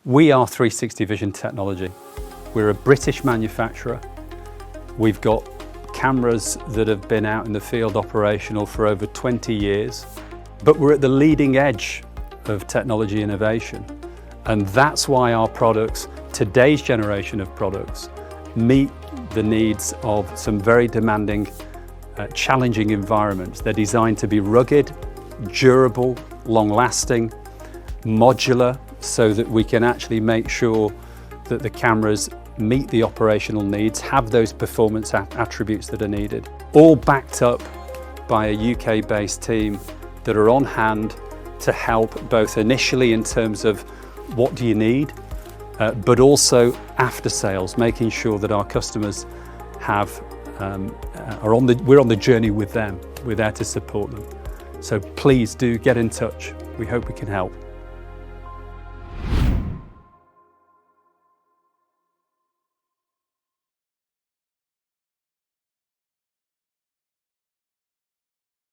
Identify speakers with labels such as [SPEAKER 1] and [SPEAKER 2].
[SPEAKER 1] We are 360 Vision Technology. We're a British manufacturer. We've got cameras that have been out in the field operational for over 20 years, but we're at the leading edge of technology innovation. And that's why our products, today's generation of products, meet the needs of some very demanding, challenging environments. They're designed to be rugged, durable, long-lasting, modular, so that we can actually make sure that the cameras meet the operational needs, have those performance attributes that are needed. All backed up by a UK-based team that are on hand to help both initially in terms of what do you need, but also after sales, making sure that our customers have, we're on the journey with them. We're there to support them. So please do get in touch. We hope we can help.